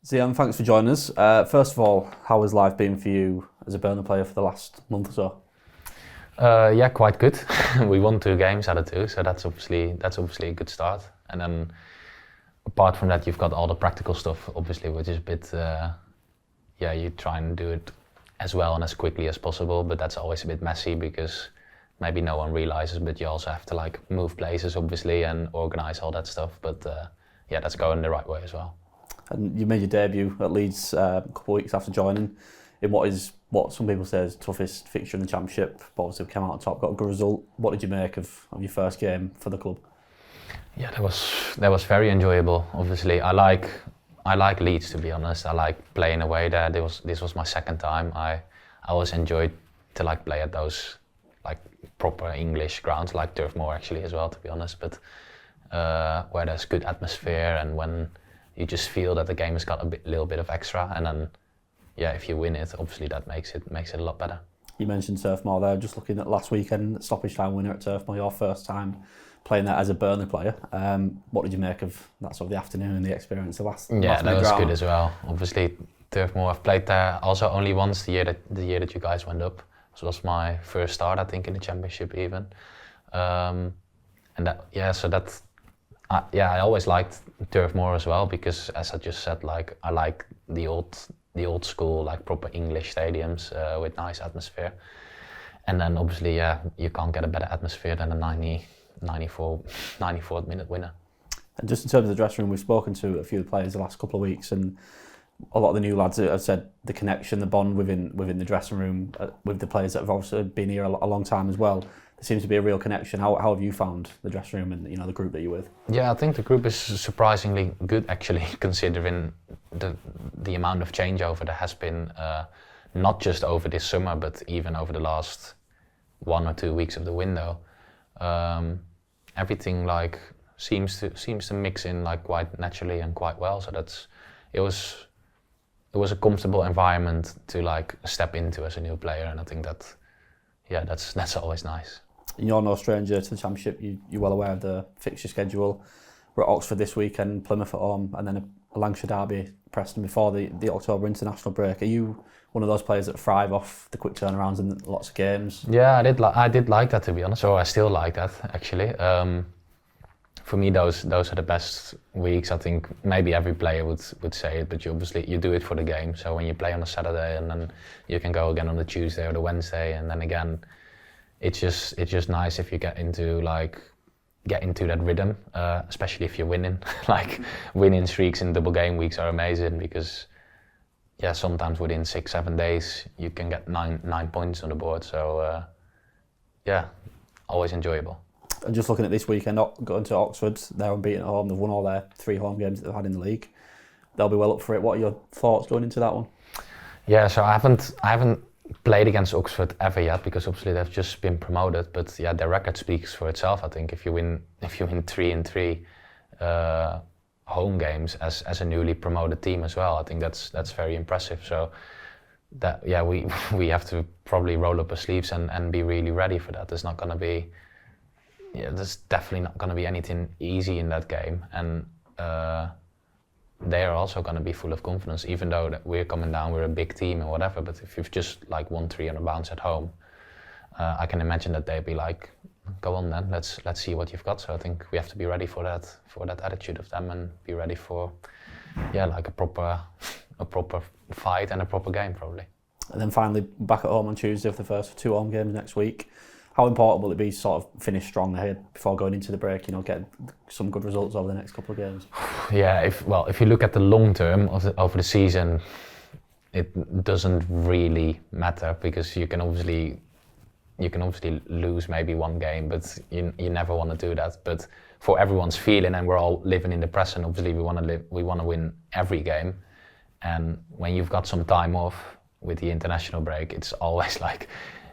Zian, thanks for joining us. First of all, how has life been for you as a Burnley player for the last month or so? Yeah, quite good. We won 2 games out of 2, so that's obviously a good start. And then apart from that, you've got all the practical stuff, obviously, which is a bit, you try and do it as well and as quickly as possible, but that's always a bit messy because maybe no one realizes, but you also have to like move places, obviously, and organize all that stuff. But that's going the right way as well. And you made your debut at Leeds a couple of weeks after joining in what some people say is the toughest fixture in the Championship, but obviously came out on top, got a good result. What did you make of your first game for the club? Yeah, that was very enjoyable. Obviously, I like Leeds, to be honest. I like playing away there. This was my second time. I always enjoyed to like play at those like proper English grounds, like Turf Moor actually as well, to be honest. But where there's good atmosphere and when you just feel that the game has got a little bit of extra, and then if you win it, obviously that makes it a lot better. You mentioned Turf Moor there. Just looking at last weekend, stoppage time winner at Turf Moor, your first time playing there as a Burnley player. What did you make of that sort of the afternoon and the experience? That was good as well. Obviously, Turf Moor, I've played there also only once the year that you guys went up. So it was my first start, I think, in the Championship even. I always liked Turf Moor as well because, as I just said, like I like the old school, like proper English stadiums with nice atmosphere. And then obviously, you can't get a better atmosphere than a 94th minute winner. And just in terms of the dressing room, we've spoken to a few of the players the last couple of weeks, and a lot of the new lads have said the connection, the bond within the dressing room with the players that have also been here a long time as well. There seems to be a real connection. How have you found the dressing room and the group that you're with? Yeah, I think the group is surprisingly good actually, considering the amount of changeover there has been, not just over this summer, but even over the last 1 or 2 weeks of the window. Everything like seems to mix in like quite naturally and quite well. So it was a comfortable environment to like step into as a new player, and I think that's always nice. And you're no stranger to the Championship. You're well aware of the fixture schedule. We're at Oxford this weekend, Plymouth at home, and then a Lancashire derby, Preston before the October international break. Are you one of those players that thrive off the quick turnarounds and lots of games? Yeah, I did like that, to be honest. Or I still like that actually. For me, those are the best weeks. I think maybe every player would say it, but you do it for the game. So when you play on a Saturday and then you can go again on the Tuesday or the Wednesday, and then again, it's just nice if you get into that rhythm, especially if you're winning. Like winning streaks in double game weeks are amazing because sometimes within 6-7 days you can get nine points on the board. So always enjoyable. And just looking at this weekend, going to Oxford, they're unbeaten at home. They've won all their 3 home games that they've had in the league. They'll be well up for it. What are your thoughts going into that one? Yeah, so I haven't played against Oxford ever yet because obviously they've just been promoted. But their record speaks for itself. I think if you win 3-3 home games as a newly promoted team as well, I think that's very impressive. So we have to probably roll up our sleeves and be really ready for that. There's not going to be. There's definitely not going to be anything easy in that game, and they are also going to be full of confidence. Even though that we're coming down, we're a big team and whatever. But if you've just like won 300 bounce at home, I can imagine that they'd be like, "Go on then, let's see what you've got." So I think we have to be ready for that attitude of them and be ready for like a proper fight and a proper game probably. And then finally back at home on Tuesday for the first 2 home games next week. How important will it be to sort of finish strong ahead before going into the break, get some good results over the next couple of games? Yeah, if you look at the long term over the season, it doesn't really matter because you can obviously lose maybe 1 game, but you never want to do that. But for everyone's feeling, and we're all living in the present, obviously we want to win every game. And when you've got some time off with the international break, it's always like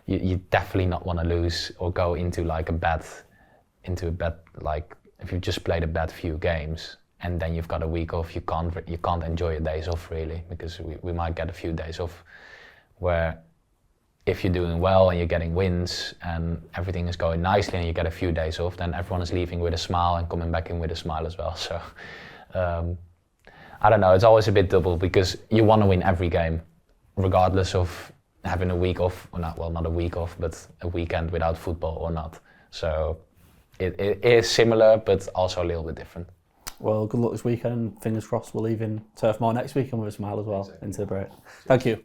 you definitely not want to lose or go into a bad like if you've just played a bad few games and then you've got a week off, you can't enjoy your days off really, because we might get a few days off where if you're doing well and you're getting wins and everything is going nicely and you get a few days off, then everyone is leaving with a smile and coming back in with a smile as well. So I don't know. It's always a bit double because you want to win every game, regardless of having a week off or not. Well, not a week off, but a weekend without football or not. So it is similar, but also a little bit different. Well, good luck this weekend, and fingers crossed we'll leave in Turf Moor next weekend with a smile as well into the break. Thank you.